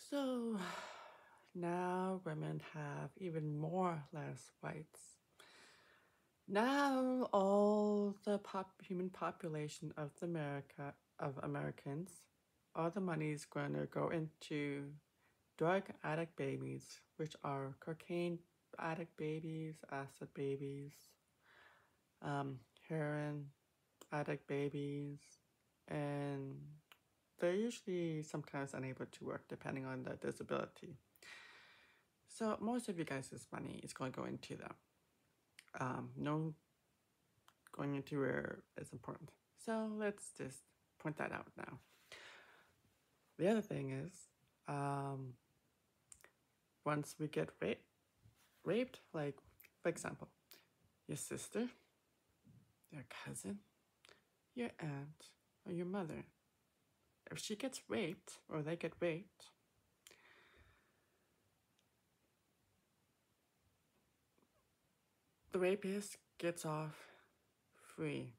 So now women have even more less rights. Now all the human population of Americans, all the money is going to go into drug addict babies, which are cocaine addict babies, acid babies, heroin addict babies, and they're usually sometimes unable to work depending on their disability. So most of you guys' money is going to go into them. No going into where it's important. So let's just point that out now. The other thing is, once we get raped, like, for example, your sister, your cousin, your aunt, or your mother, if she gets raped or they get raped, the rapist gets off free.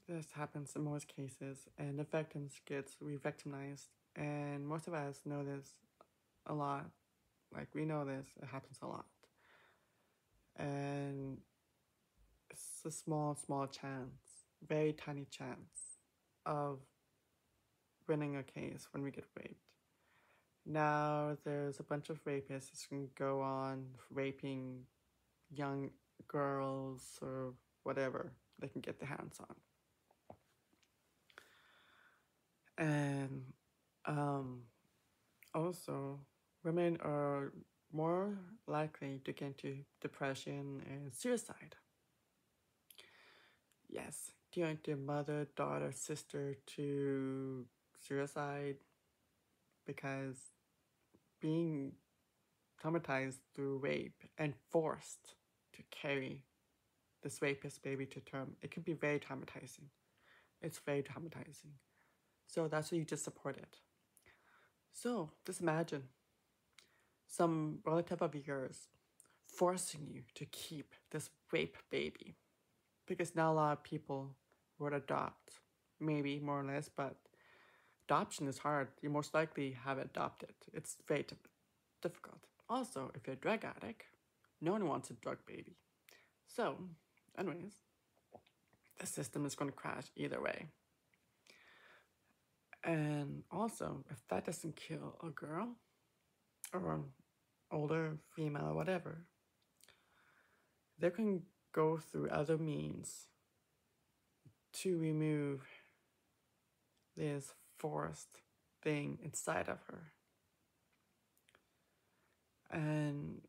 This happens in most cases, and the victims gets re-victimized. And most of us know this a lot. Like, we know this, it happens a lot. And it's a small chance, very tiny chance of winning a case when we get raped. Now there's a bunch of rapists who can go on raping young girls or whatever they can get their hands on. And also, women are more likely to get into depression and suicide. Yes, do you want your mother, daughter, sister to suicide? Because being traumatized through rape and forced to carry this rapist baby to term, it can be very traumatizing. It's very traumatizing. So that's what you just supported. So just imagine some relative of yours forcing you to keep this rape baby. Because now a lot of people would adopt, maybe more or less, but adoption is hard. You most likely have adopted. It's very difficult. Also, if you're a drug addict, no one wants a drug baby. So, anyways, the system is going to crash either way. And also, if that doesn't kill a girl or an older female or whatever, they can go through other means to remove this forced thing inside of her. And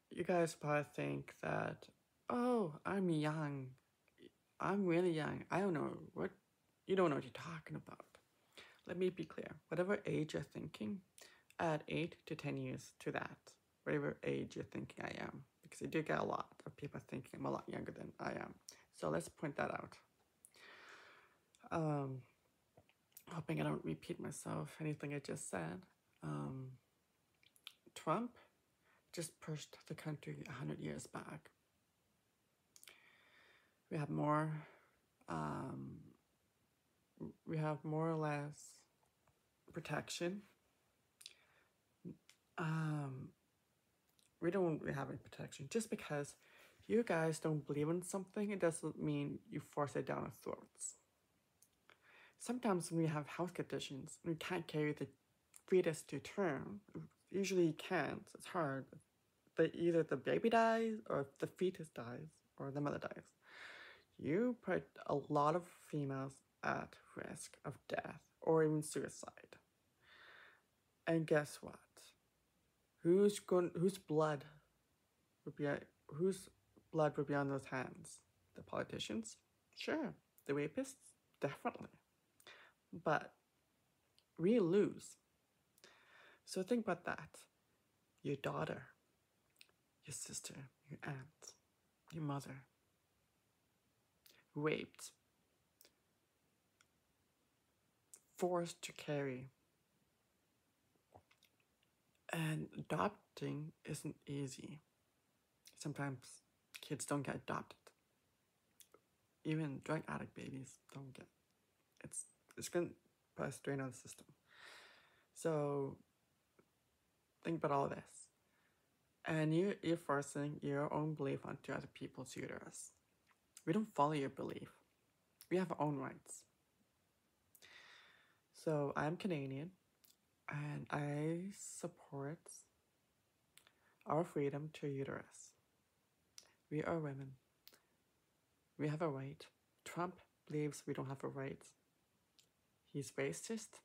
you guys probably think that, oh, I'm young. I'm really young. I don't know what, you don't know what you're talking about. Let me be clear. Whatever age you're thinking, add 8 to 10 years to that. Whatever age you're thinking I am. Because I do get a lot of people thinking I'm a lot younger than I am. So let's point that out. Hoping I don't repeat myself, anything I just said. Trump just pushed the country 100 years back. We have more or less protection. We don't really have any protection. Just because you guys don't believe in something, it doesn't mean you force it down our throats. Sometimes when we have health conditions, we can't carry the fetus to term. Usually you can't. It's hard. But either the baby dies, or the fetus dies, or the mother dies. You put a lot of females at risk of death or even suicide. And guess what? Whose blood would be on those hands? The politicians? Sure. The rapists? Definitely. But we lose. So think about that. Your daughter, your sister, your aunt, your mother, raped, forced to carry. And adopting isn't easy. Sometimes kids don't get adopted. Even drug addict babies don't get. It's going to put a strain on the system. So Think about all this. And you're forcing your own belief onto other people's uterus. We don't follow your belief. We have our own rights. So I'm Canadian, and I support our freedom to uterus. We are women. We have a right. Trump believes we don't have a right. He's racist.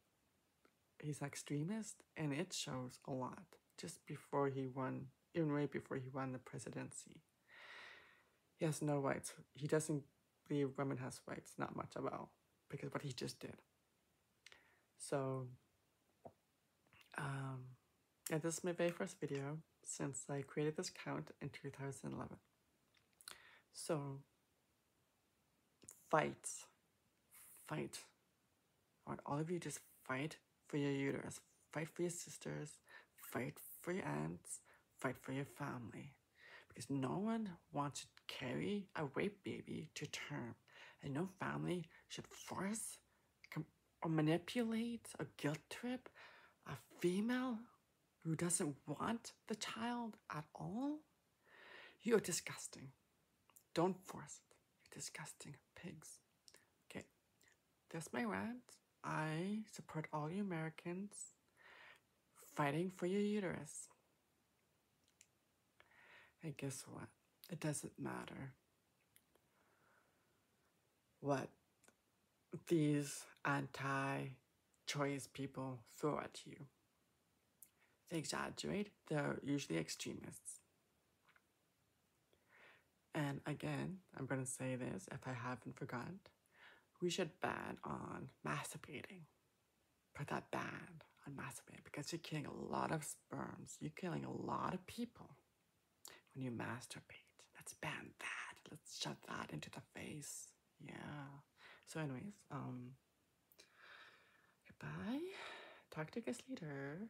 He's extremist, and it shows a lot. Just before he won, even way before he won the presidency, he has no rights. He doesn't believe women has rights. Not much about because what he just did. So, yeah, this is my very first video since I created this account in 2011. So, fight. I want all of you just fight for your uterus, fight for your sisters, fight for your aunts, fight for your family. Because no one wants to carry a rape baby to term, and no family should force or manipulate or guilt trip a female who doesn't want the child at all. You're disgusting. Don't force it. You're disgusting pigs. Okay, that's my rant. I support all you Americans fighting for your uterus. And guess what? It doesn't matter what these anti-choice people throw at you. They exaggerate. They're usually extremists. And again, I'm going to say this if I haven't forgotten. We should ban on masturbating. Put that ban on masturbating because you're killing a lot of sperms. You're killing a lot of people when you masturbate. Let's ban that. Let's shove that into the face. Yeah. So anyways, goodbye. Talk to you guys later.